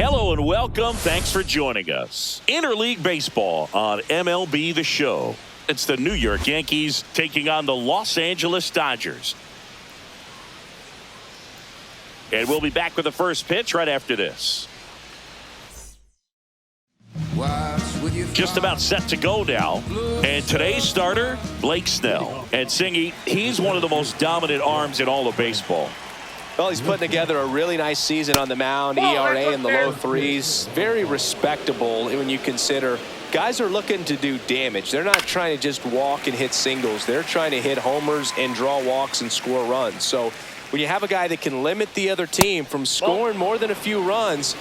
Hello and welcome. Thanks for joining us. Interleague Baseball on MLB The Show. It's the New York Yankees taking on the Los Angeles Dodgers. And we'll be back with the first pitch right after this. Just about set to go now. And today's starter, Blake Snell. And Singy, he's one of the most dominant arms in all of baseball. Well, he's putting together a really nice season on the mound. ERA in the low threes. Very respectable when you consider guys are looking to do damage. They're not trying to just walk and hit singles. They're trying to hit homers and draw walks and score runs. So when you have a guy that can limit the other team from scoring more than a few runs,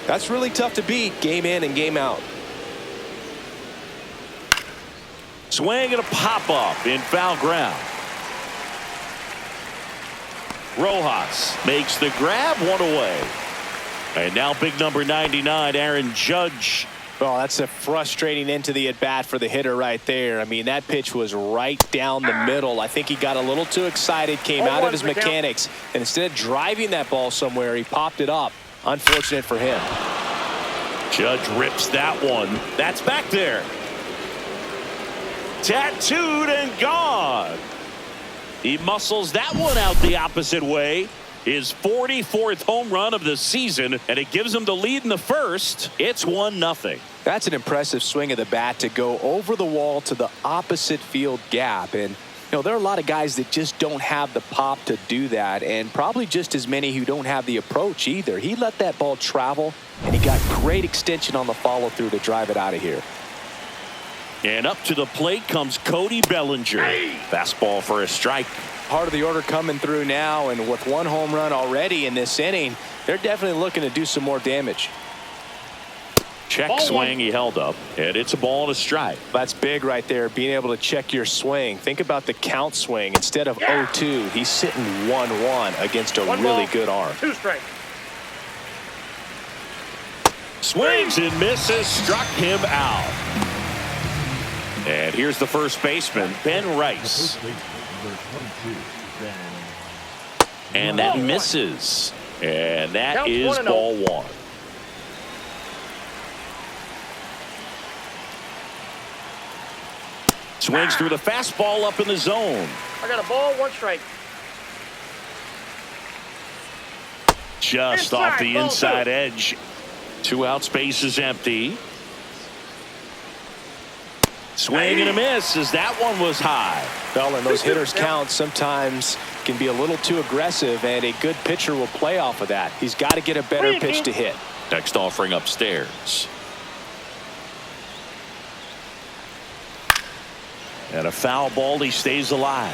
that's really tough to beat game in and game out. Swing and a pop-up in foul ground. Rojas makes the grab, one away. And now big number 99, Aaron Judge. Oh, that's a frustrating end to the at-bat for the hitter right there. I mean, that pitch was right down the middle. I think he got a little too excited, came out of his mechanics, and instead of driving that ball somewhere, he popped it up. Unfortunate for him. Judge rips that one. That's back there. Tattooed and gone. He muscles that one out the opposite way. His 44th home run of the season, and it gives him the lead in the first. It's 1-0. That's an impressive swing of the bat to go over the wall to the opposite field gap. And, you know, there are a lot of guys that just don't have the pop to do that, and probably just as many who don't have the approach either. He let that ball travel, and he got great extension on the follow-through to drive it out of here. And up to the plate comes Cody Bellinger. Fastball for a strike. Part of the order coming through now, and with one home run already in this inning, they're definitely looking to do some more damage. Check swing, he held up, and it's a ball and a strike. That's big right there, being able to check your swing. Think about the count swing. Instead of 0-2, he's sitting 1-1 against a really good arm. 2 strikes. Swings and misses, struck him out. And here's the first baseman, Ben Rice. And that misses. And that is ball 1. Swings through the fastball up in the zone. I got a ball, 1 strike. Just off the inside edge. 2 out, space is empty. Swing and a miss as that one was high. Well, and those hitters count sometimes can be a little too aggressive, and a good pitcher will play off of that. He's got to get a better pitch to hit. Next offering upstairs. And a foul ball, he stays alive.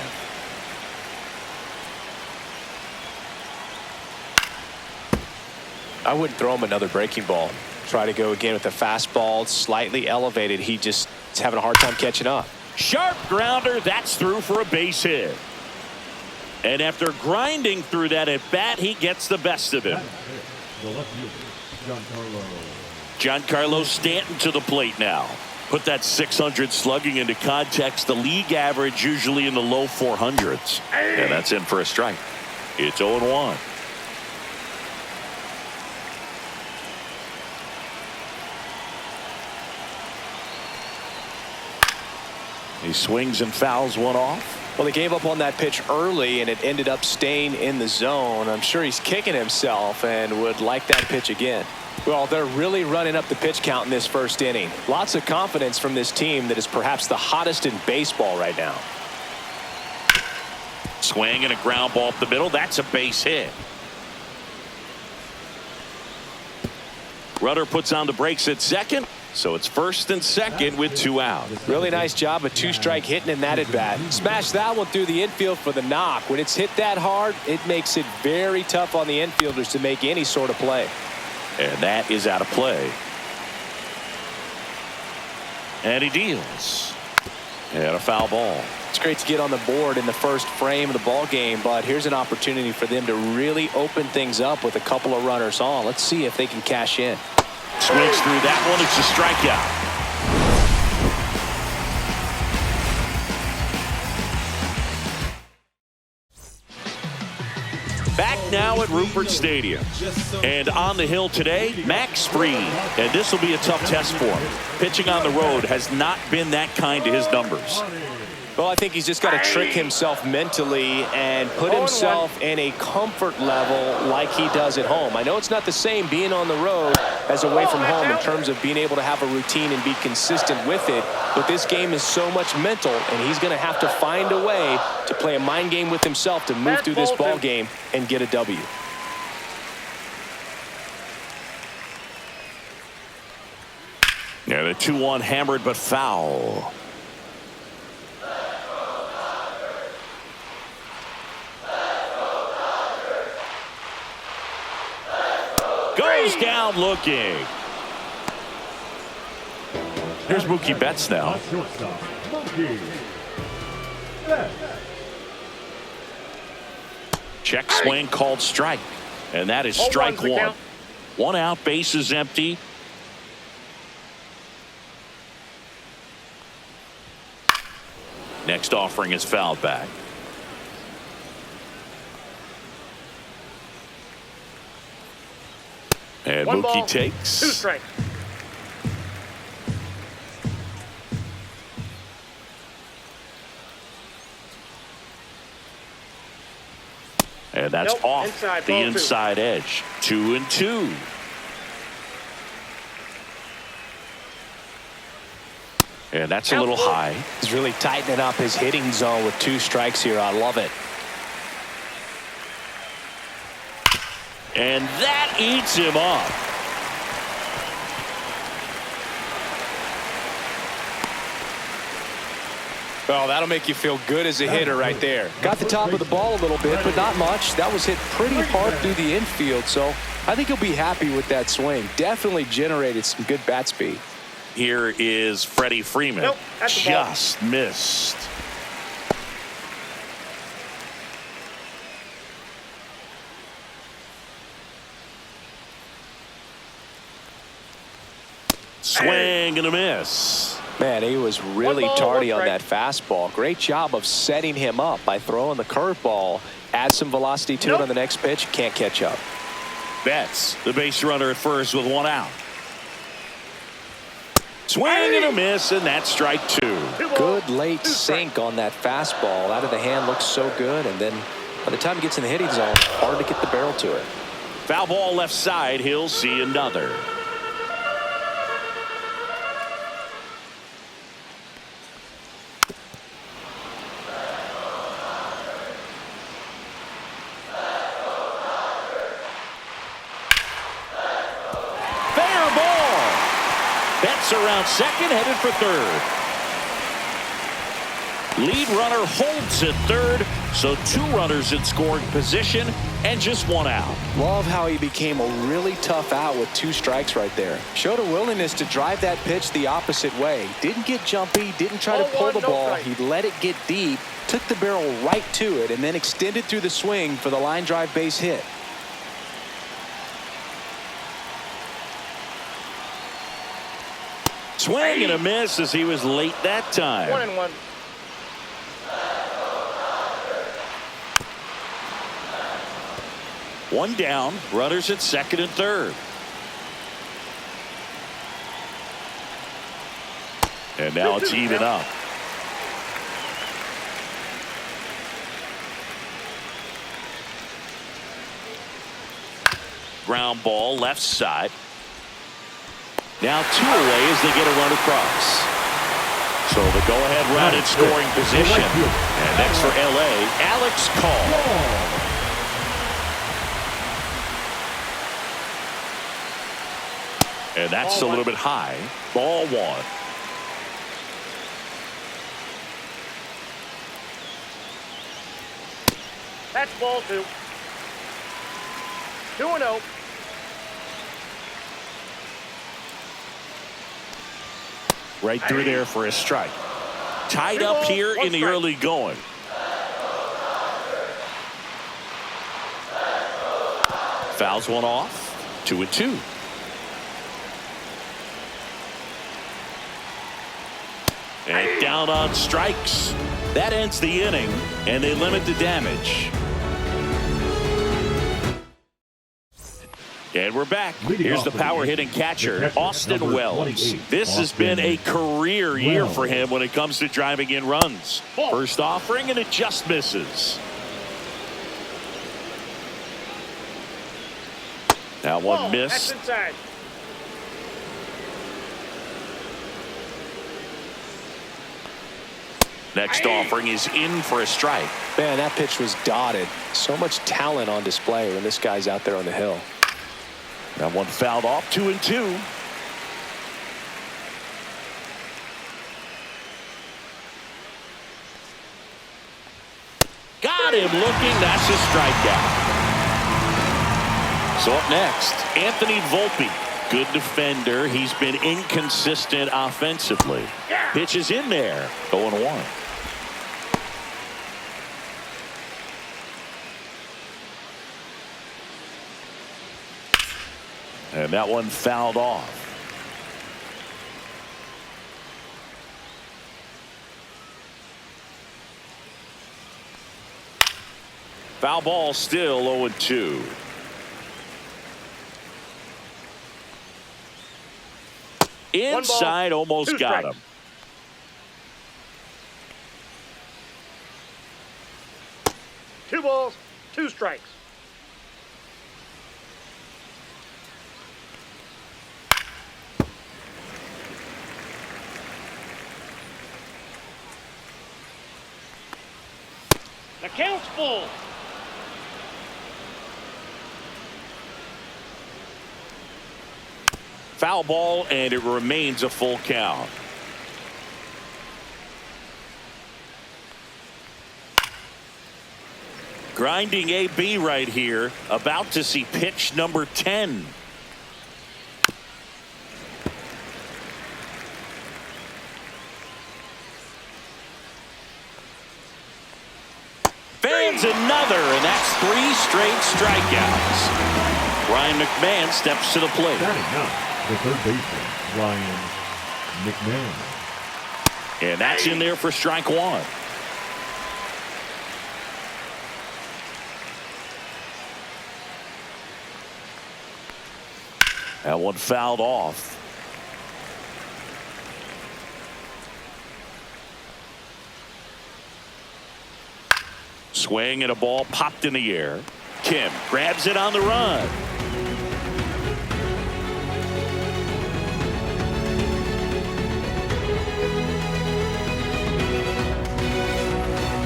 I wouldn't throw him another breaking ball. Try to go again with the fastball, slightly elevated. He just is having a hard time catching up. Sharp grounder, that's through for a base hit. And after grinding through that at bat, he gets the best of him. Giancarlo Stanton to the plate now. Put that 600 slugging into context. The league average usually in the low 400s. And that's in for a strike. It's 0-1. He swings and fouls one off. Well, he gave up on that pitch early, and it ended up staying in the zone. I'm sure he's kicking himself and would like that pitch again. Well, they're really running up the pitch count in this first inning. Lots of confidence from this team that is perhaps the hottest in baseball right now. Swing and a ground ball up the middle. That's a base hit. Rudder puts on the brakes at second. So it's first and second with 2 out. Really nice job of 2-strike hitting in that at bat. Smash that one through the infield for the knock. When it's hit that hard, it makes it very tough on the infielders to make any sort of play. And that is out of play. And he deals. And a foul ball. It's great to get on the board in the first frame of the ball game, but here's an opportunity for them to really open things up with a couple of runners on. Let's see if they can cash in. Swings through that one. It's a strikeout. Back now at Rupert Stadium. And on the hill today, Max strikes free, and this will be a tough test for him. Pitching on the road has not been that kind to his numbers. Well, I think he's just got to trick himself mentally and put himself in a comfort level like he does at home. I know it's not the same being on the road as away from home in terms of being able to have a routine and be consistent with it, but this game is so much mental, and he's going to have to find a way to play a mind game with himself to move through this ball game and get a W. Yeah, the 2-1 hammered but foul. Goes down looking. Here's Mookie Betts now. Check swing called strike. And that is strike one. 1 out, base is empty. Next offering is fouled back. And Mookie takes. 2 strikes. And that's off the inside edge. 2-2. And that's a little high. He's really tightening up his hitting zone with 2 strikes here. I love it. And that eats him up. Well, that'll make you feel good as a hitter right there. Got the top of the ball a little bit, but not much. That was hit pretty hard through the infield, so I think he'll be happy with that swing. Definitely generated some good bat speed. Here is Freddie Freeman. Nope, just missed. Swing and a miss. Man, he was really tardy on that fastball. Great job of setting him up by throwing the curveball. Add some velocity to it on the next pitch. Can't catch up. Betts, the base runner at first with 1 out. Swing and a miss, and that's strike 2. Good late sink on that fastball. Out of the hand looks so good, and then by the time he gets in the hitting zone, hard to get the barrel to it. Foul ball left side. He'll see another. Around second, headed for third. Lead runner holds at third, so 2 runners in scoring position and just 1 out. Love how he became a really tough out with 2 strikes right there. Showed a willingness to drive that pitch the opposite way. Didn't get jumpy, didn't try to pull the ball. He let it get deep, took the barrel right to it, and then extended through the swing for the line drive base hit. Swing and a miss as he was late that time. 1-1. One down, runners at second and third. And now it's even up. Ground ball left side. Now 2 away as they get a run across. So the go-ahead run in scoring position. And next for LA, Alex Call. And that's a little bit high. Ball 1. That's ball 2. 2-0. Right through there for a strike. Tied up here in the early going. Fouls one off. 2-2. And down on strikes. That ends the inning, and they limit the damage. And we're back. Here's the power hitting catcher, Austin Wells. This has been a career year for him when it comes to driving in runs. First offering, and it just misses. Now one miss. Next offering is in for a strike. Man, that pitch was dotted. So much talent on display when this guy's out there on the hill. That one fouled off, 2-2. Got him looking. That's a strikeout. So up next, Anthony Volpe. Good defender. He's been inconsistent offensively. Pitch is in there. 0-1. And that one fouled off. Foul ball, still 0-2. Inside, almost got him. Two balls, two strikes. The count's full. Foul ball, and it remains a full count. Grinding AB right here, about to see pitch number 10. Fans another, and that's 3 straight strikeouts. Ryan McMahon steps to the plate. The third baseman, Ryan McMahon. And that's in there for strike 1. That one fouled off. Swing and a ball popped in the air. Kim grabs it on the run.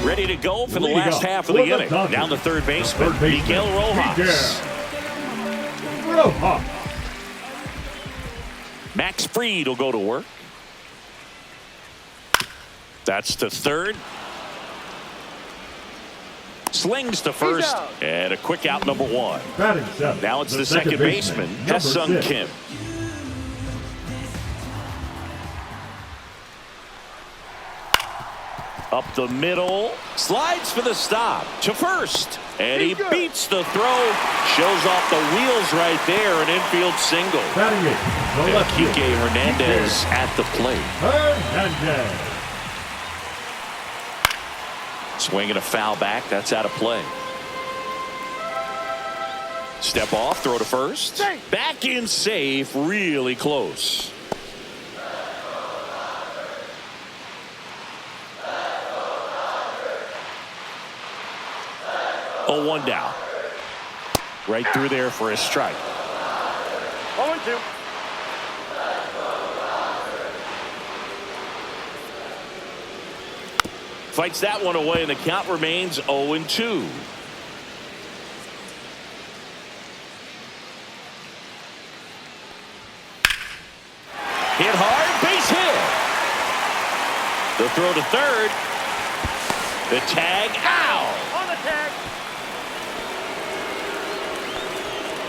Ready to go for the last half of the inning. Down the third baseman, Miguel Rojas. Max Fried will go to work. That's to third. Slings to first, and a quick out, number 1. Now it's the second baseman, Ha-Seong Kim. Up the middle, slides for the stop to first, and he beats the throw, shows off the wheels right there, an infield single. And Kike Hernandez at the plate. Swinging a foul back, that's out of play. Step off, throw to first. Back in safe, really close. Oh, 1 down. Right through there for a strike. 0-2. Fights that one away, and the count remains 0-2. Hit hard, base hit. The throw to third. The tag out. On the tag.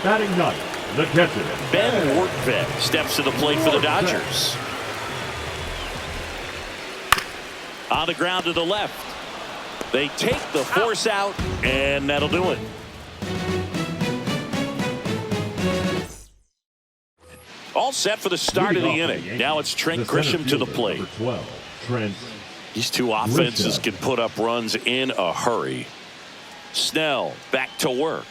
Batting ninth, the catcher, Ben Workvet steps to the plate for the Dodgers. On the ground to the left. They take the force out, and that'll do it. All set for the start of the inning. Now it's Trent Grisham to the plate. These two offenses can put up runs in a hurry. Snell back to work.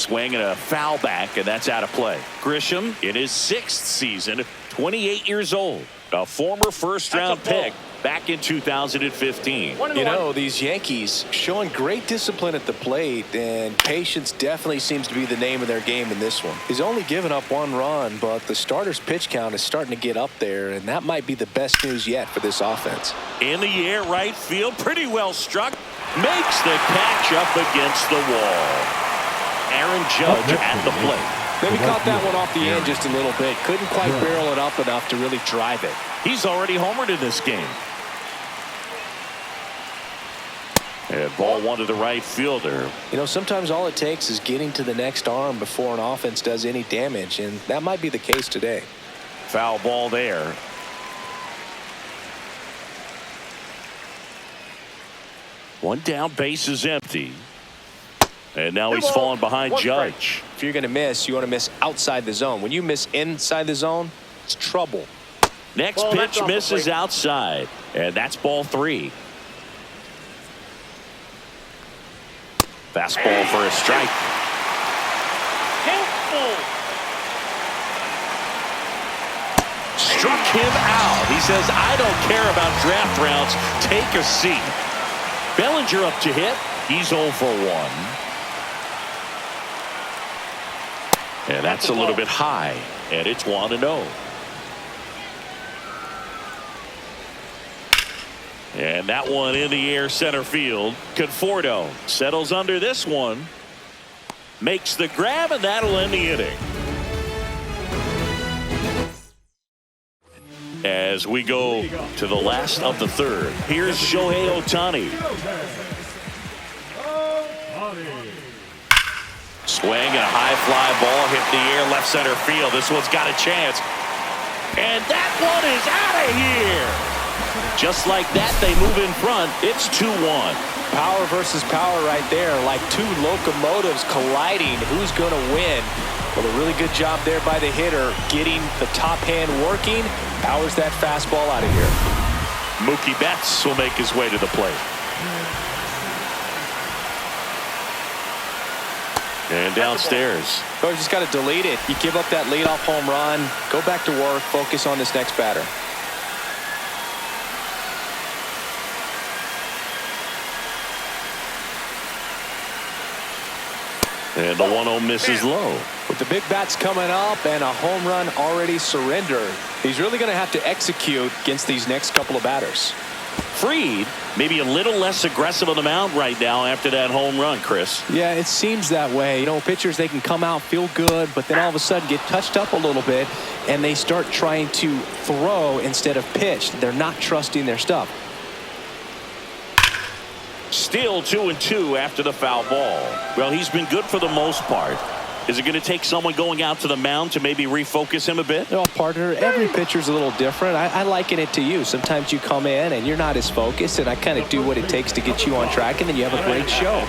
Swing and a foul back, and that's out of play. Grisham in his 6th season, 28 years old, a former first-round pick back in 2015. You know, these Yankees showing great discipline at the plate, and patience definitely seems to be the name of their game in this one. He's only given up 1 run, but the starter's pitch count is starting to get up there, and that might be the best news yet for this offense. In the air, right field, pretty well struck. Makes the catch up against the wall. Aaron Judge at the plate. Maybe caught that one off the end just a little bit. Couldn't quite barrel it up enough to really drive it. He's already homered in this game. And ball 1 to the right fielder. You know, sometimes all it takes is getting to the next arm before an offense does any damage, and that might be the case today. Foul ball there. One down, base is empty. And now he's falling behind Judge. If you're going to miss, you want to miss outside the zone. When you miss inside the zone, it's trouble. Next pitch misses outside, and that's ball 3. Fastball for a strike. Struck him out. He says, I don't care about draft rounds. Take a seat. Bellinger up to hit. He's 0 for 1. And that's a little bit high, and it's 1-0. And that one in the air center field. Conforto settles under this one. Makes the grab, and that'll end the inning. As we go to the last of the 3rd, here's Shohei Ohtani. Swing and a high fly ball hit the air left center field. This one's got a chance. And that one is out of here. Just like that, they move in front. It's 2-1. Power versus power right there, like 2 locomotives colliding. Who's going to win? Well, a really good job there by the hitter, getting the top hand working. Powers that fastball out of here. Mookie Betts will make his way to the plate. And downstairs. Oh, you just got to delete it. You give up that leadoff home run. Go back to work. Focus on this next batter. And the 1-0 misses low. With the big bats coming up and a home run already surrendered, he's really going to have to execute against these next couple of batters. Fried maybe a little less aggressive on the mound right now after that home run, Chris. Yeah, it seems that way. You know, pitchers, they can come out, feel good, but then all of a sudden get touched up a little bit, and they start trying to throw instead of pitch. They're not trusting their stuff. Still 2-2 after the foul ball. Well, he's been good for the most part. Is it going to take someone going out to the mound to maybe refocus him a bit? Well, partner, every pitcher's a little different. I liken it to you. Sometimes you come in and you're not as focused, and I kind of do what it takes to get you on track, and then you have a great show.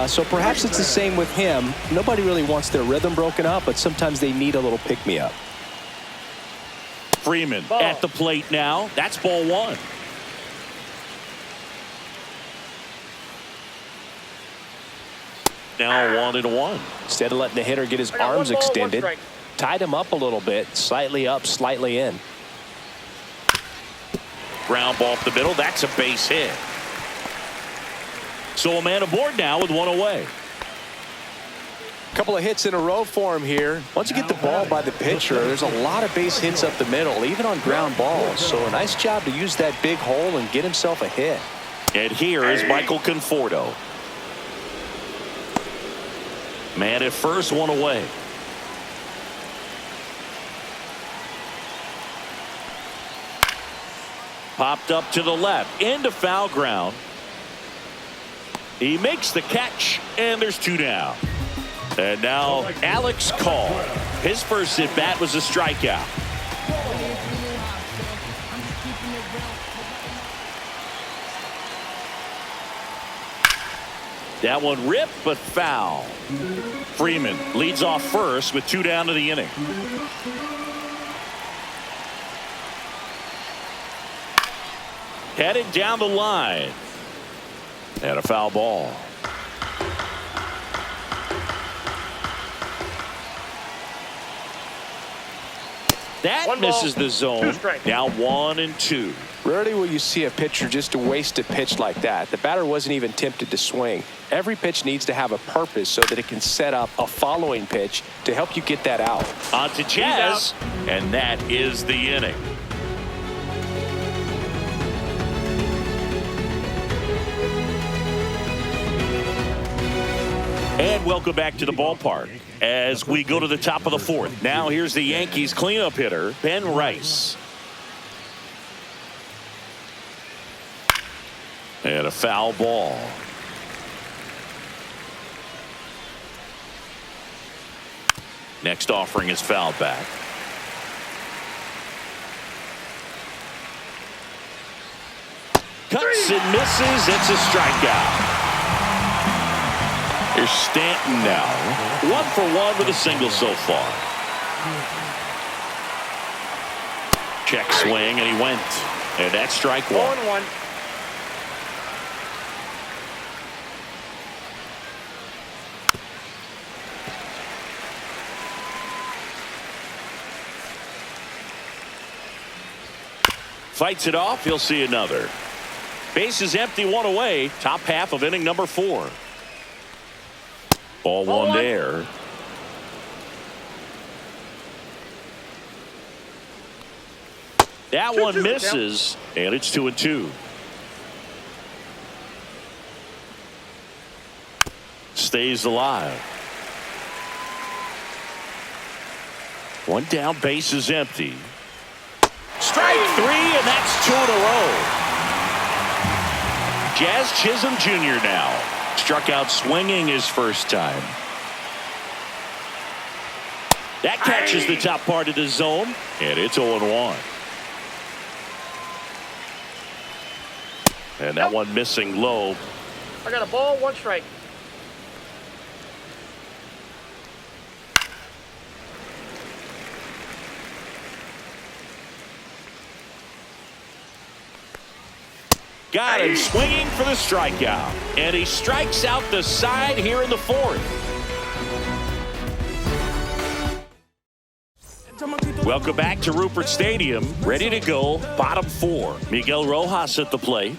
So perhaps it's the same with him. Nobody really wants their rhythm broken up, but sometimes they need a little pick-me-up. Freeman at the plate now. That's ball 1. Now 1-1. Instead of letting the hitter get his arms extended, tied him up a little bit, slightly up, slightly in. Ground ball up the middle. That's a base hit. So a man aboard now with 1 away. A couple of hits in a row for him here. Once you get the ball by the pitcher, there's a lot of base hits up the middle, even on ground balls. So a nice job to use that big hole and get himself a hit. And here is Michael Conforto. Man at first, 1 away. Popped up to the left, into foul ground. He makes the catch, and there's 2 down. And now Alex Call. His first at bat was a strikeout. That one ripped, but foul. Freeman leads off first with 2 down to the inning. Headed down the line. And a foul ball. That One misses ball, the zone. 2 strikes. Now 1-2. Rarely will you see a pitcher just waste a pitch like that. The batter wasn't even tempted to swing. Every pitch needs to have a purpose so that it can set up a following pitch to help you get that out. On to Jazz, and that is the inning. And welcome back to the ballpark as we go to the top of the fourth. Now here's the Yankees cleanup hitter, Ben Rice. And a foul ball. Next offering is fouled back. Cuts and misses. It's a strikeout. Here's Stanton now. 1 for 1 with a single so far. Check swing, and he went. And that's strike 1. 0-1. Fights it off. He'll see another. Base is empty, 1 away. Top half of inning number 4. Ball 1 there. That one misses, and it's 2-2. Stays alive. 1 down, base is empty. Strike 3, and that's 2 in a row. Jazz Chisholm Jr. now. Struck out swinging his first time. That catches the top part of the zone, and it's 0-1. And that one missing low. I got a ball, 1 strike. Got him swinging for the strikeout. And he strikes out the side here in the 4th. Welcome back to Rupert Stadium. Ready to go. Bottom 4. Miguel Rojas at the plate.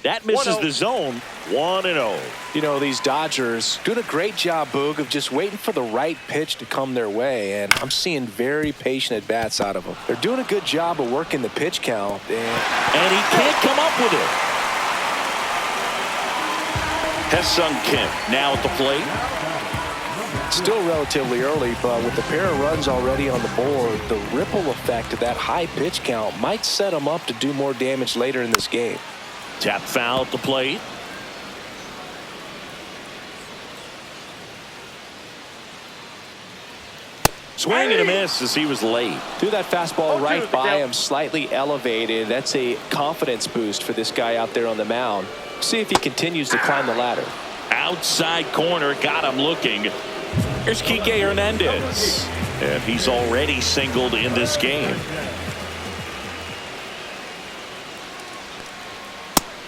That misses the zone. 1-0. You know, these Dodgers doing a great job, Boog, of just waiting for the right pitch to come their way, and I'm seeing very patient at-bats out of them. They're doing a good job of working the pitch count. And he can't come up with it. Hesung Kim now at the plate. Still relatively early, but with the pair of runs already on the board, the ripple effect of that high pitch count might set them up to do more damage later in this game. Tap foul at the plate. Swing and a miss as he was late. Threw that fastball right by him, slightly elevated. That's a confidence boost for this guy out there on the mound. See if he continues to climb the ladder. Outside corner, got him looking. Here's Kike Hernandez. And he's already singled in this game.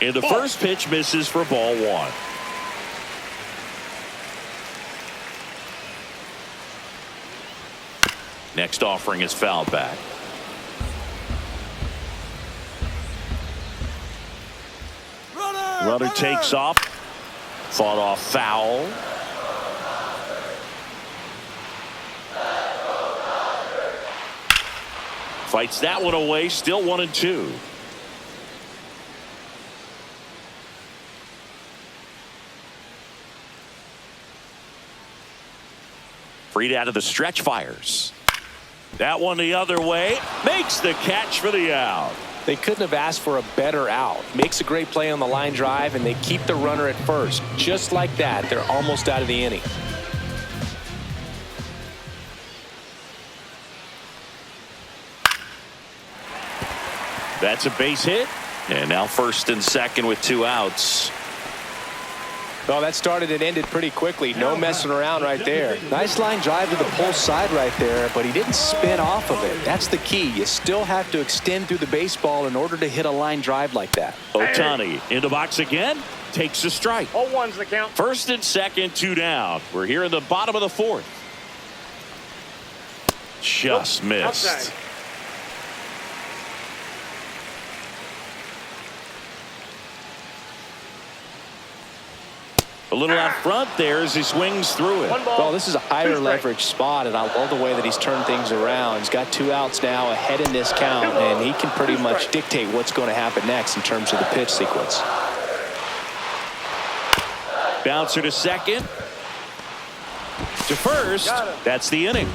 And the first pitch misses for ball 1. Next offering is fouled back. Runner takes off. Fought off foul. Fights that one away. Still 1-2. Freed out of the stretch, fires. That one the other way. Makes the catch for the out. They couldn't have asked for a better out. Makes a great play on the line drive, and they keep the runner at first. Just like that, they're almost out of the inning. That's a base hit. And now first and second with 2 outs. Well, that started and ended pretty quickly. No messing around right there. Nice line drive to the pull side right there, but he didn't spin off of it. That's the key. You still have to extend through the baseball in order to hit a line drive like that. Ohtani in the box again. Takes a strike. 0-1's the count. First and second, 2 down. We're here in the bottom of the 4th. just missed. Outside. A little out front there as he swings through it. Well, this is a higher leverage spot, and I love the way that he's turned things around. He's got 2 outs now ahead in this count, and he can pretty much dictate what's going to happen next in terms of the pitch sequence. Bouncer to second. To first. That's the inning.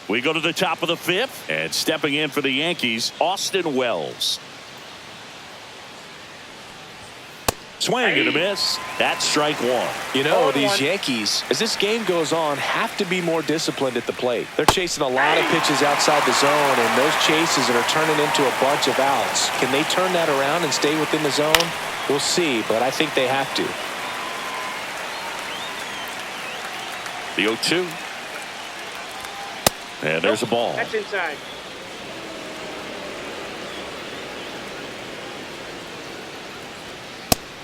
We go to the top of the 5th, and stepping in for the Yankees, Austin Wells. Swing and a miss. That's strike 1. You know, these Yankees, as this game goes on, have to be more disciplined at the plate. They're chasing a lot of pitches outside the zone, and those chases are turning into a bunch of outs. Can they turn that around and stay within the zone? We'll see, but I think they have to. The 0-2. And there's a ball. That's inside.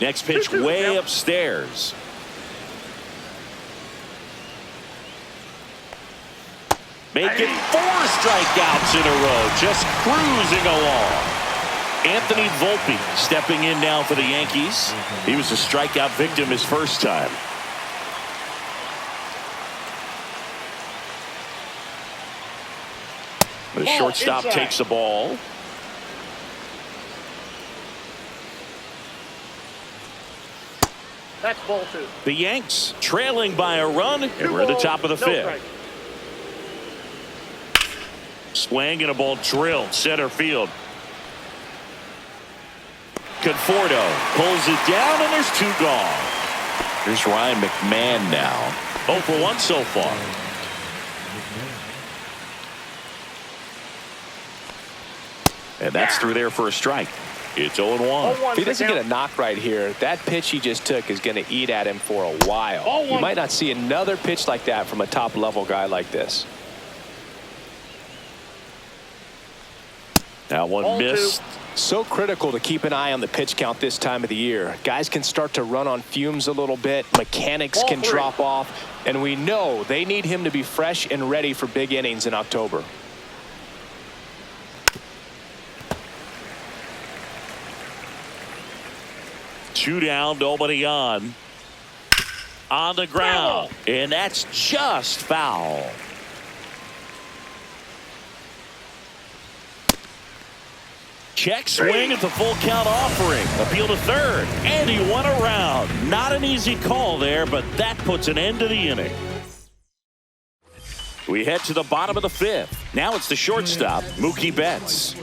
Next pitch way upstairs. Making 4 strikeouts in a row. Just cruising along. Anthony Volpe stepping in now for the Yankees. He was a strikeout victim his first time. The shortstop takes the ball. That's ball 2. The Yanks trailing by a run, and we're at the top of the 5th. Swing and a ball drilled center field. Conforto pulls it down, and there's 2 gone. Here's Ryan McMahon now. 0 for 1 so far. And that's through there for a strike. It's 0-1. If he doesn't get a knock right here, that pitch he just took is going to eat at him for a while. You might not see another pitch like that from a top-level guy like this. That one missed. So critical to keep an eye on the pitch count this time of the year. Guys can start to run on fumes a little bit. Mechanics can drop off. And we know they need him to be fresh and ready for big innings in October. Two down, nobody on. On the ground. And that's just foul. Check swing at the full count offering. Appeal to third. And he won a round. Not an easy call there, but that puts an end to the inning. We head to the bottom of the 5th. Now it's the shortstop, Mookie Betts.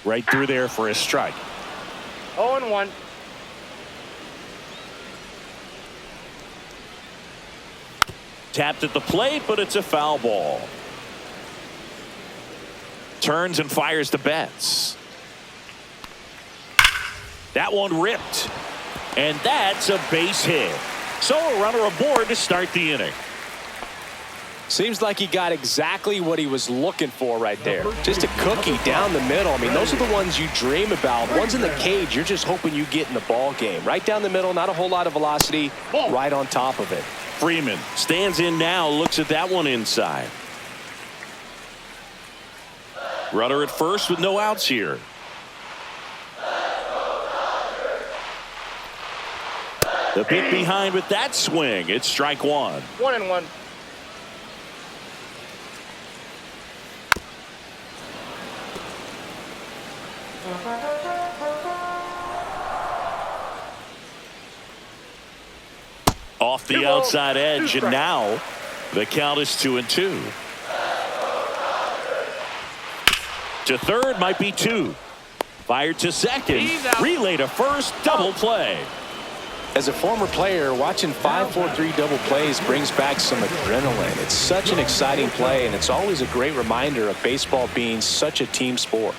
Right through there for a strike. 0-1. Tapped at the plate, but it's a foul ball. Turns and fires to Betts. That one ripped. And that's a base hit. So a runner aboard to start the inning. Seems like he got exactly what he was looking for right there. Just a cookie down the middle. I mean, those are the ones you dream about. Ones in the cage, you're just hoping you get in the ball game. Right down the middle, not a whole lot of velocity, right on top of it. Freeman stands in now, looks at that one inside. Runner at first with no outs here. The pick behind with that swing. It's strike 1. 1-1. Off the outside edge, and now the count is 2-2. To third might be 2. Fired to second. Relay to first. Double play. As a former player, watching 5-4-3 double plays brings back some adrenaline. It's such an exciting play, and it's always a great reminder of baseball being such a team sport.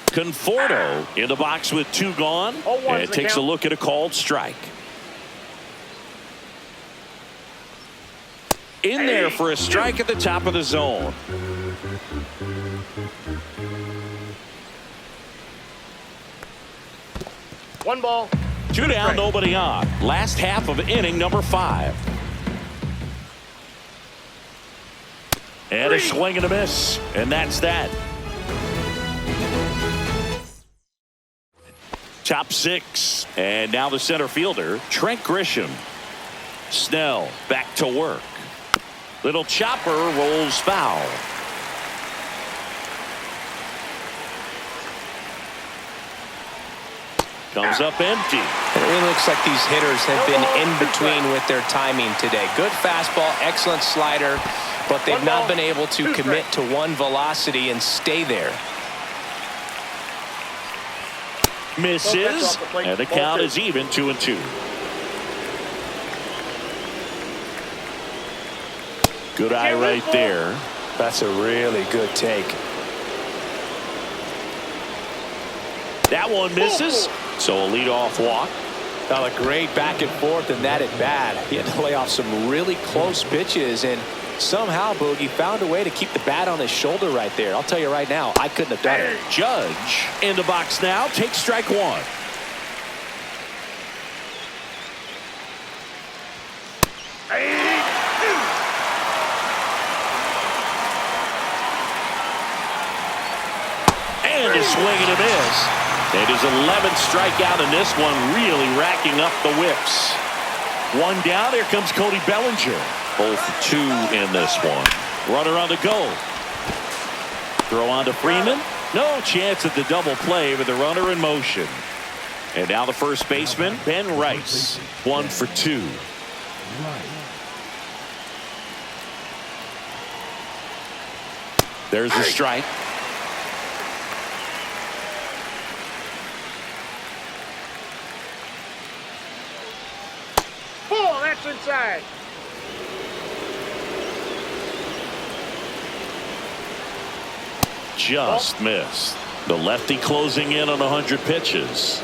Conforto in the box with 2 gone, and takes a look at a called strike. In there for a strike at the top of the zone. 1 ball. 2 down, nobody on. Last half of inning number 5. And a swing and a miss. And that's that. Top 6. And now the center fielder, Trent Grisham. Snell back to work. Little chopper rolls foul. Comes up empty. It really looks like these hitters have been in between with their timing today. Good fastball, excellent slider, but they've not been able to commit to one velocity and stay there. Misses, and the count is even 2-2. Good eye right there. That's a really good take. That one misses, so a leadoff walk. Now a great back and forth in that at bat. He had to lay off some really close pitches, and somehow Boogie found a way to keep the bat on his shoulder right there. I'll tell you right now, I couldn't have done it. Judge in the box now, takes strike 1. And a swing and a miss. It is 11th strikeout in this one, really racking up the whips. 1 down, here comes Cody Bellinger. Both 2 in this one. Runner on the go. Throw on to Freeman. No chance at the double play with the runner in motion. And now the first baseman, Ben Rice. 1 for 2. There's a strike. Ball, that's inside. Just missed. The lefty closing in on 100 pitches.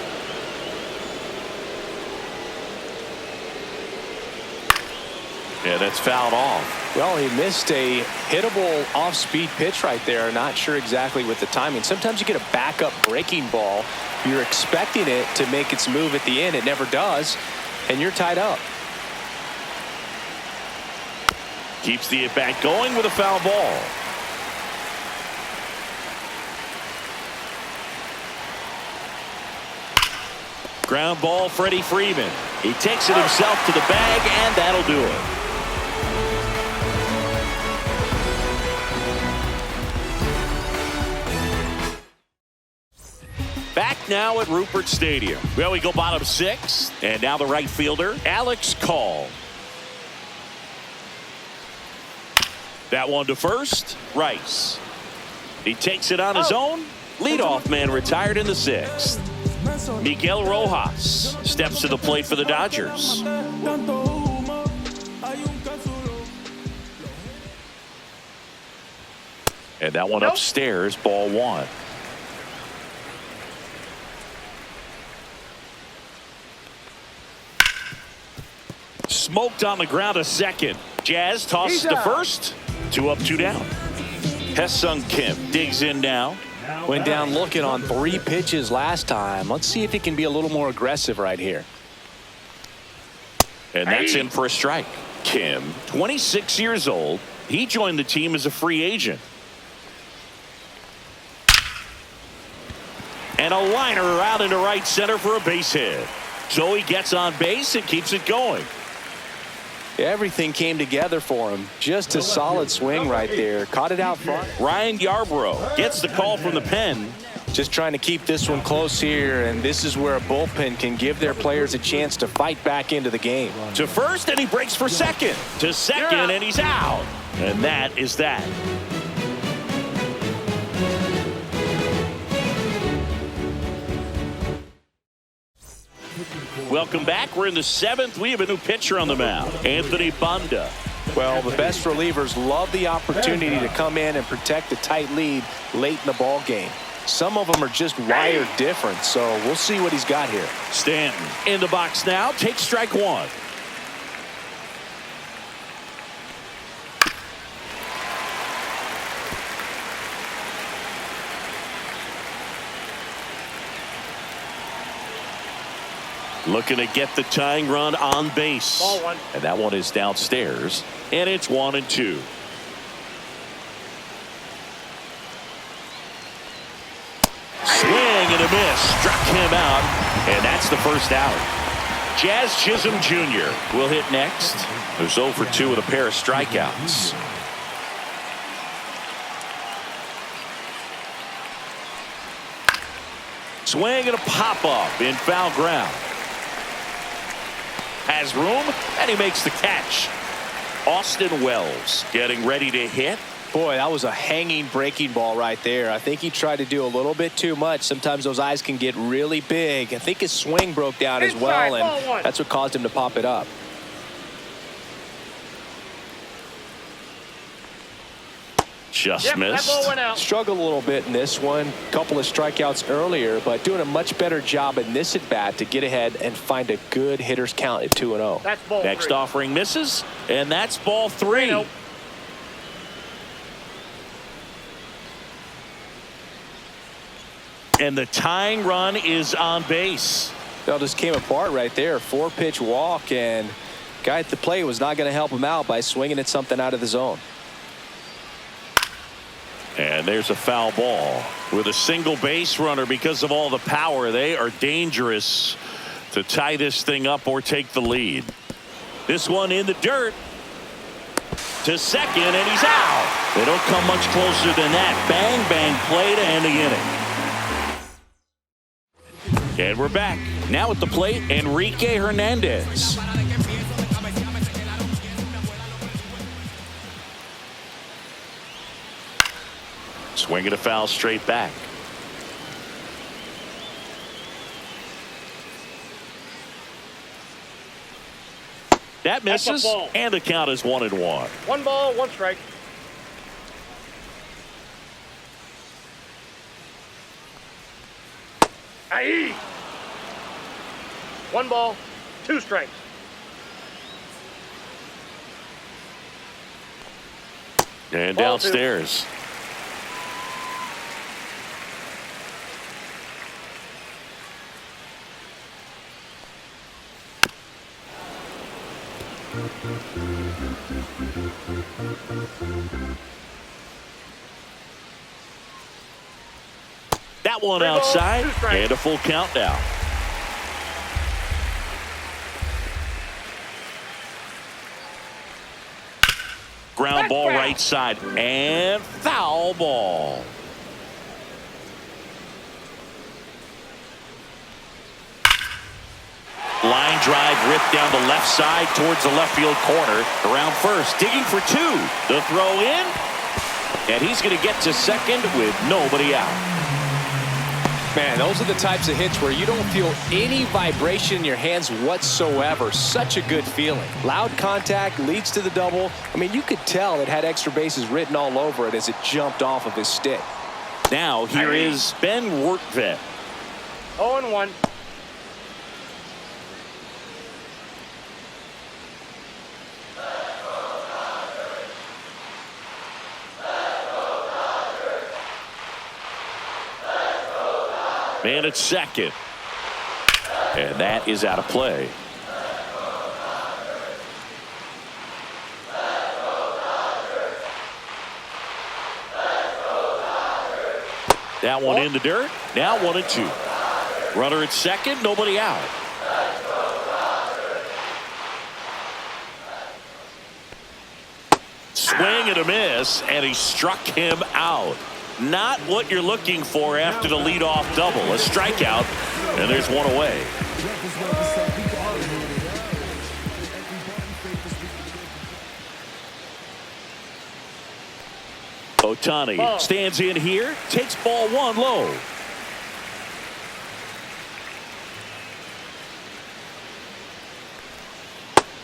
And it's fouled off. Well, he missed a hittable off-speed pitch right there. Not sure exactly with the timing. Sometimes you get a backup breaking ball. You're expecting it to make its move at the end. It never does, and you're tied up. Keeps the at-bat going with a foul ball. Ground ball, Freddie Freeman. He takes it himself to the bag, and that'll do it. Back now at Rupert Stadium. Well, we go bottom 6, and now the right fielder, Alex Call. That one to first, Rice. He takes it on his own. Leadoff man retired in the 6th. Miguel Rojas steps to the plate for the Dodgers. And that one upstairs, ball 1. Smoked on the ground to second. Jazz tosses to first. 2 up, 2 down. Hesung Kim digs in now. Went down looking on 3 pitches last time. Let's see if he can be a little more aggressive right here. And that's in for a strike. Kim, 26 years old. He joined the team as a free agent. And a liner out into right center for a base hit. So he gets on base and keeps it going. Everything came together for him. Just a solid swing right there. Caught it out front. Ryan Yarbrough gets the call from the pen. Just trying to keep this one close here, and this is where a bullpen can give their players a chance to fight back into the game. To first, and he breaks for second. To second, and he's out. And that is that. Welcome back. We're in the 7th. We have a new pitcher on the mound, Anthony Banda. Well, the best relievers love the opportunity to come in and protect a tight lead late in the ball game. Some of them are just wired different, so we'll see what he's got here. Stanton in the box now. Takes strike 1. Looking to get the tying run on base. Ball one. And that one is downstairs. And it's 1-2. Swing and a miss. Struck him out. And that's the first out. Jazz Chisholm Jr. will hit next. Who's 0 for 2 with a pair of strikeouts. Swing and a pop-up in foul ground. Has room, and he makes the catch. Austin Wells getting ready to hit. Boy, that was a hanging breaking ball right there. I think he tried to do a little bit too much. Sometimes those eyes can get really big. I think his swing broke down as well, and that's what caused him to pop it up. Just missed. That ball went out. Struggled a little bit in this one. Couple of strikeouts earlier, but doing a much better job in this at bat to get ahead and find a good hitter's count at 2-0. That's ball Next three. offering misses, and that's ball 3. Nope. And the tying run is on base. That just came apart right there. 4-pitch walk, and guy at the plate was not going to help him out by swinging at something out of the zone. And there's a foul ball with a single base runner. Because of all the power, they are dangerous to tie this thing up or take the lead. This one in the dirt to second, and he's out. They don't come much closer than that. Bang, bang play to end the inning. And we're back. Now at the plate, Enrique Hernandez. Swinging a foul straight back. That misses, and the count is 1-1. 1 ball, 1 strike. Aye. 1 ball, 2 strikes. And Ball downstairs. That one outside, and a full count now. Ground ball right side, and foul ball. Line drive ripped down the left side towards the left field corner. Around first, digging for 2. The throw in, and he's going to get to second with nobody out. Man, those are the types of hits where you don't feel any vibration in your hands whatsoever. Such a good feeling. Loud contact leads to the double. I mean, you could tell it had extra bases written all over it as it jumped off of his stick. Now here is Ben Wortvet. 0-1. Man at second. And that is out of play. That one in the dirt. Now 1-2. Runner at second, nobody out. Swing and a miss, and he struck him out. Not what you're looking for after the leadoff double. A strikeout, and there's one away. Ohtani stands in here, takes ball 1 low.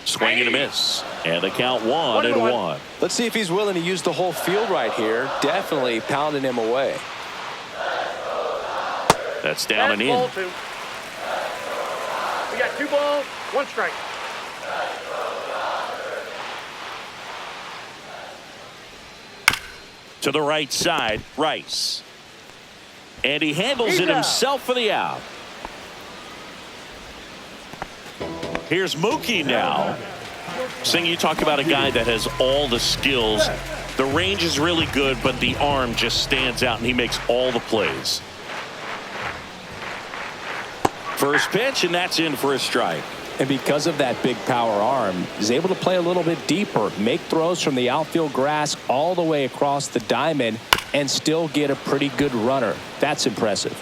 Swing and a miss, and the count 1-1. Let's see if he's willing to use the whole field right here. Definitely pounding him away. That's down and in. Ball 2. We got 2 balls, 1 strike. To the right side, Rice. And he handles it himself for the out. Here's Mookie now. Sing, you talk about a guy that has all the skills. The range is really good, but the arm just stands out, and he makes all the plays. First pitch, and that's in for a strike. And because of that big power arm, he's able to play a little bit deeper, make throws from the outfield grass all the way across the diamond, and still get a pretty good runner. That's impressive.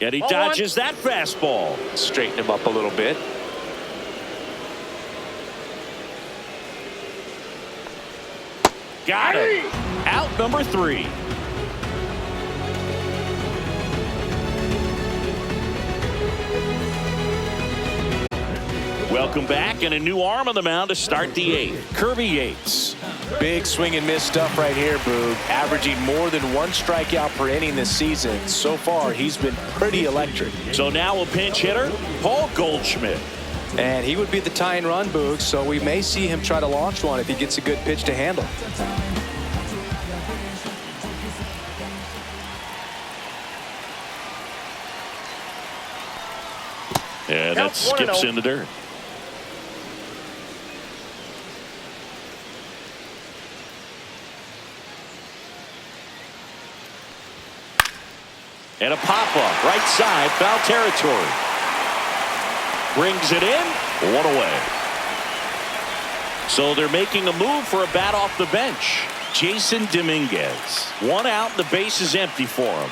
And he dodges that fastball. Straighten him up a little bit. Got it. Out number 3. Welcome back, and a new arm on the mound to start the 8th. Kirby Yates. Big swing and miss stuff right here, Boog. Averaging more than 1 strikeout per inning this season. So far, he's been pretty electric. So now a pinch hitter, Paul Goldschmidt. And he would be the tying run, Boog, so we may see him try to launch one if he gets a good pitch to handle. And that skips in the dirt. And a pop-up, right side, foul territory. Brings it in, 1 away. So they're making a move for a bat off the bench. Jason Dominguez. 1 out, the base is empty for him.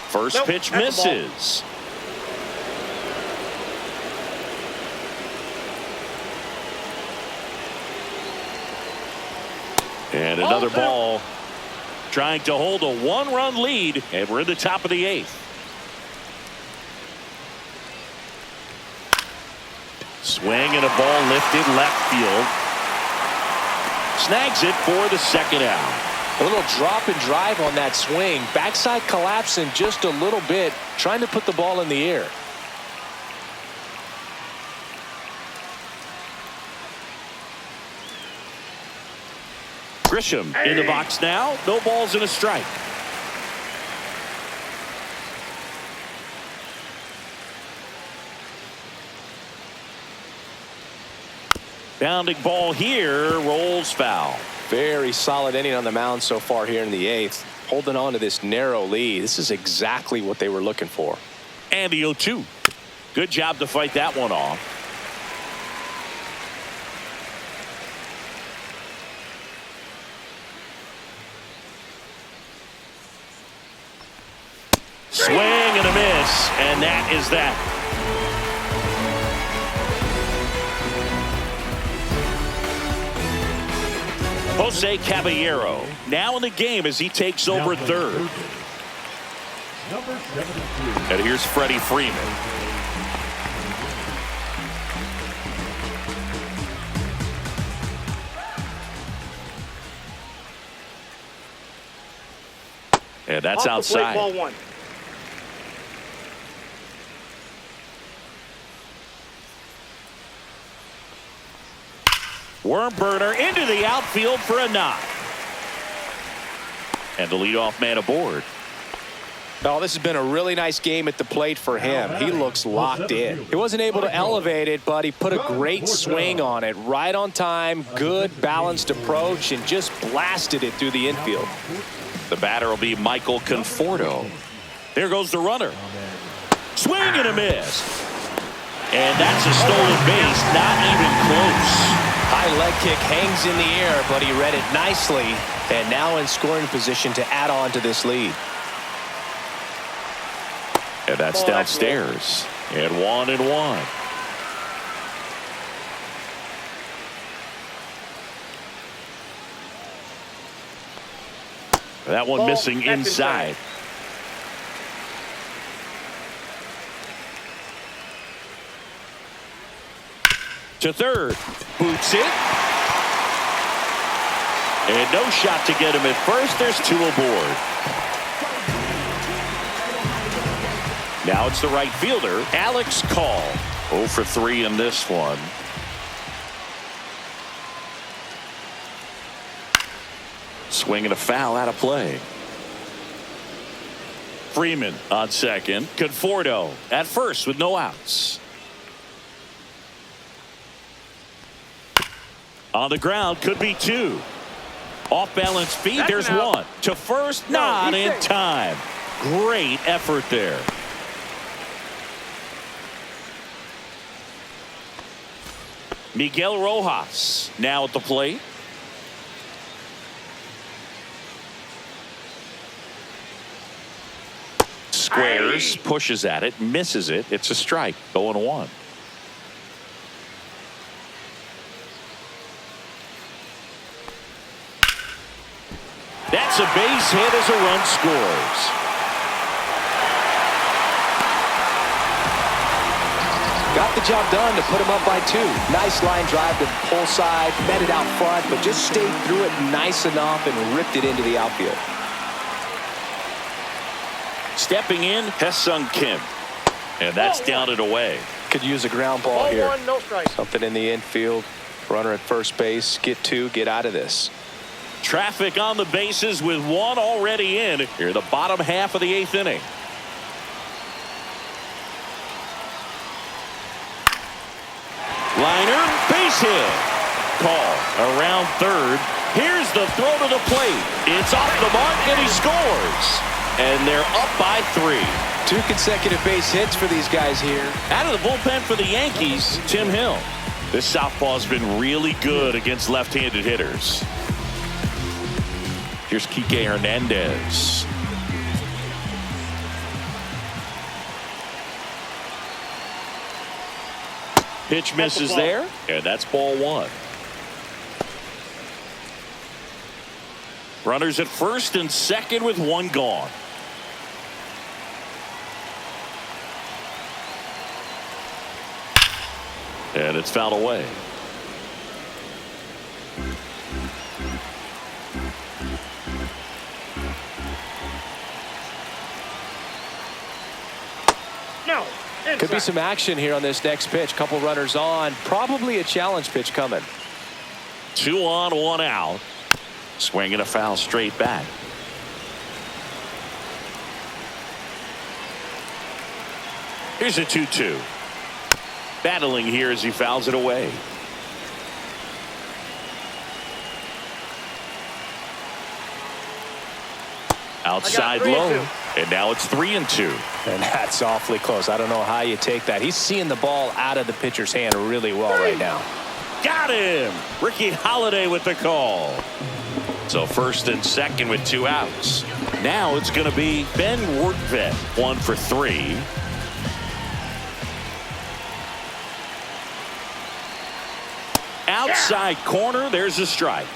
First pitch misses. And another ball, trying to hold a 1-run lead, and we're in the top of the 8th. Swing and a ball lifted left field. Snags it for the 2nd out. A little drop and drive on that swing. Backside collapsing just a little bit, trying to put the ball in the air. Grisham in the box now. No balls and a strike. Bounding ball here, rolls foul. Very solid inning on the mound so far here in the 8th. Holding on to this narrow lead. This is exactly what they were looking for. And the 0-2. Good job to fight that one off. Swing and a miss, and that is that. Jose Caballero now in the game as he takes over 3rd. And here's Freddie Freeman. And that's outside. Ball 1. Worm burner into the outfield for a knock. And the leadoff man aboard. Oh, this has been a really nice game at the plate for him. He looks locked in. He wasn't able to elevate it, but he put a great swing on it. Right on time, good balanced approach, and just blasted it through the infield. The batter will be Michael Conforto. There goes the runner. Swing and a miss. And that's a stolen base, not even close. High leg kick hangs in the air, but he read it nicely, and now in scoring position to add on to this lead. And that's downstairs. And 1-1. That one missing inside. To 3rd. Boots it. And no shot to get him at first. There's 2 aboard. Now it's the right fielder, Alex Call. 0 for 3 in this one. Swing and a foul out of play. Freeman on second. Conforto at first with no outs. On the ground, could be 2. Off balance feed, there's 1. To first, not in time. Great effort there. Miguel Rojas now at the plate. Squares, pushes at it, misses it. It's a strike. 0-1. That's a base hit as a run scores. Got the job done to put him up by 2. Nice line drive to the pull side, met it out front, but just stayed through it nice enough and ripped it into the outfield. Stepping in, Hesung Kim. And that's down and away. Could use a ground ball here. 0-1, no strike. Something in the infield. Runner at first base. Get 2, get out of this. Traffic on the bases with 1 already in. Here the bottom half of the 8th inning. Liner, base hit. Call around third. Here's the throw to the plate. It's off the mark and he scores. And they're up by 3. 2 consecutive base hits for these guys here. Out of the bullpen for the Yankees, Tim Hill. This southpaw's been really good against left-handed hitters. Here's Kike Hernandez. Pitch misses there, and that's ball 1. Runners at first and second with 1 gone. And it's fouled away. No. Could be some action here on this next pitch. Couple runners on. Probably a challenge pitch coming. 2 on, 1 out. Swinging a foul straight back. Here's a 2-2. Battling here as he fouls it away. Outside low. And now it's 3-2. And that's awfully close. I don't know how you take that. He's seeing the ball out of the pitcher's hand really well right now. Got him. Ricky Holiday with the call. So first and second with 2 outs. Now it's going to be Ben Workvet. 1 for 3. Outside corner. There's a strike.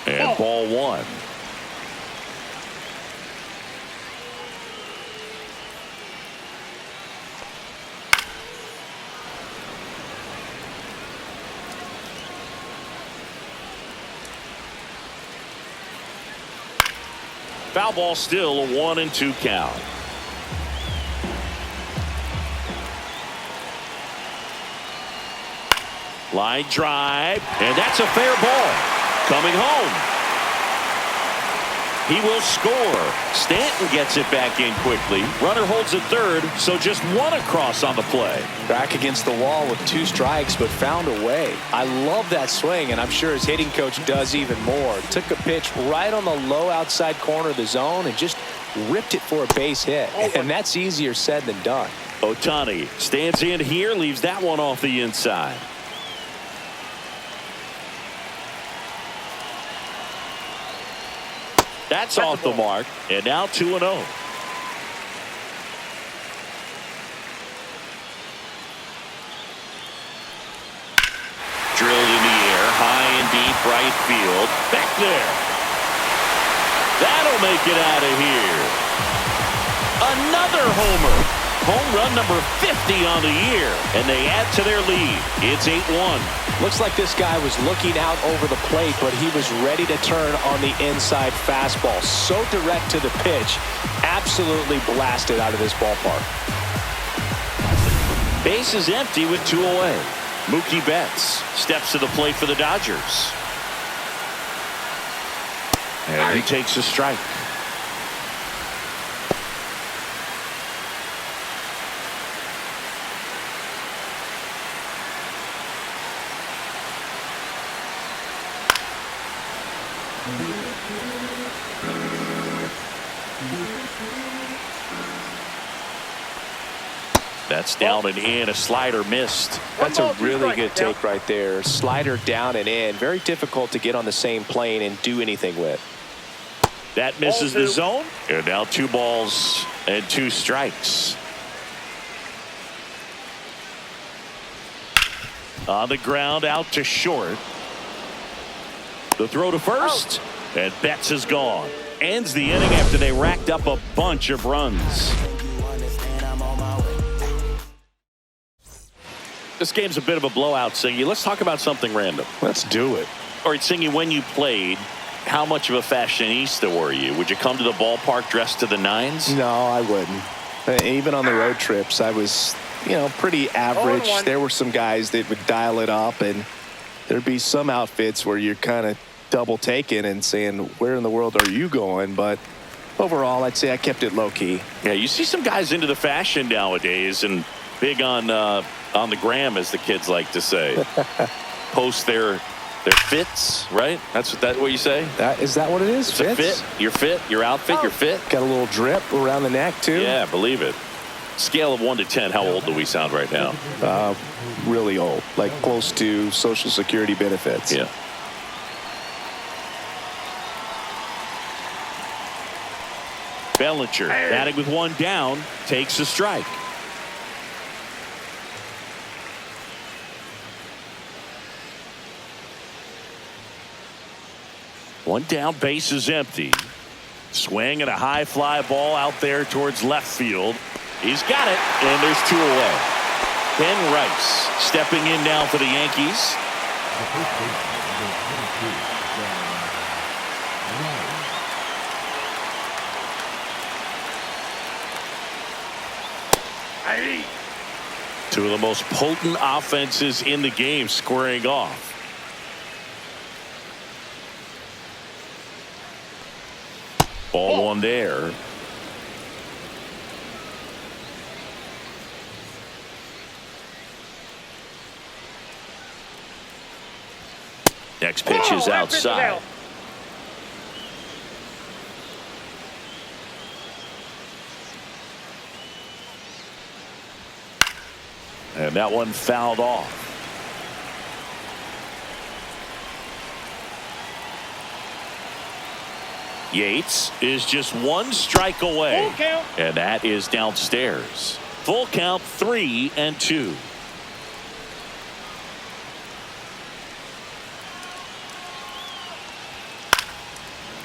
And ball 1. Foul ball, still a 1-2 count. Line drive, and that's a fair ball. Coming home. He will score. Stanton gets it back in quickly. Runner holds at third, so just 1 across on the play. Back against the wall with 2 strikes, but found a way. I love that swing, and I'm sure his hitting coach does even more. Took a pitch right on the low outside corner of the zone and just ripped it for a base hit. And that's easier said than done. Ohtani stands in here, leaves that one off the inside. That's off the mark, and now 2-0. Drilled in the air, high and deep right field. Back there. That'll make it out of here. Another homer. Home run number 50 on the year, and they add to their lead. It's 8-1. Looks like this guy was looking out over the plate, but he was ready to turn on the inside fastball. So direct to the pitch. Absolutely blasted out of this ballpark. Base is empty with 2 away. Mookie Betts steps to the plate for the Dodgers. And he takes a strike. That's down and in. A slider missed. That's a really good take right there. Slider down and in. Very difficult to get on the same plane and do anything with. That misses the zone. And now 2 balls and 2 strikes. On the ground, out to short. The throw to first. And Betts is gone. Ends the inning after they racked up a bunch of runs. This game's a bit of a blowout, Singy. Let's talk about something random. Let's do it. All right, Singy, when you played, how much of a fashionista were you? Would you come to the ballpark dressed to the nines? No, I wouldn't. Even on the road trips, I was, pretty average. There were some guys that would dial it up, and there'd be some outfits where you're kind of double taking and saying, where in the world are you going? But overall, I'd say I kept it low key. Yeah, you see some guys into the fashion nowadays and big on the gram, as the kids like to say. Post their fits, right? That's what you say? Is that what it is? It's a fit. Your fit, your outfit, your fit. Got a little drip around the neck too. Yeah, believe it. Scale of 1 to 10, how old do we sound right now? Really old, like close to Social Security benefits. Yeah. Bellinger, batting with 1 down, takes a strike. One down, base is empty. Swing and a high fly ball out there towards left field. He's got it, and there's 2 away. Ben Rice stepping in now for the Yankees. Two of the most potent offenses in the game squaring off. Ball 1 there. Next pitch is outside. And that one fouled off. Yates is just 1 strike away. Full count. And that is downstairs. Full count, 3-2.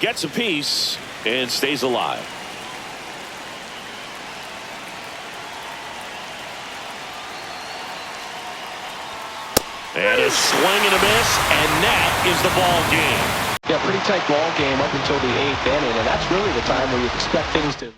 Gets a piece and stays alive. And a swing and a miss, and that is the ball game. Yeah, pretty tight ball game up until the 8th inning, and that's really the time where you expect things to